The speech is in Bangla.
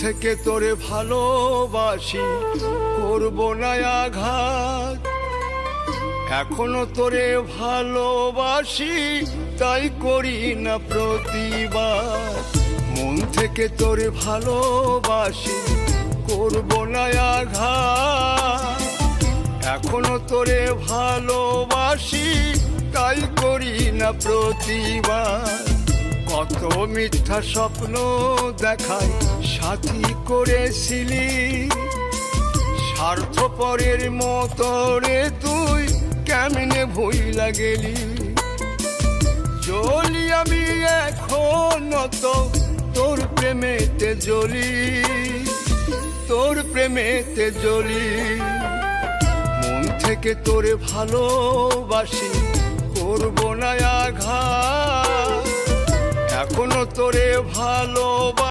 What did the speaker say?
থেকে তোরে ভালোবাসি, করব না আঘাত। এখনো তোরে ভালোবাসি, তাই করি না প্রতিবাদ। মন থেকে তোরে ভালোবাসি, করব না আঘাত। এখনো তোরে ভালোবাসি, তাই করি না প্রতিবাদ। কত মিথ্যা স্বপ্ন দেখায় সাথী করেছিলি, স্বার্থপরের মতো রে তুই কেমনে ভুইলা গেলি। জ্বলি আমি এখনো তো তোর প্রেমেতে জ্বলি, তোর প্রেমেতে জ্বলি। মন থেকে তোরে ভালোবাসি, করব না আঘাত। এখনো তোরে ভালোবাসি।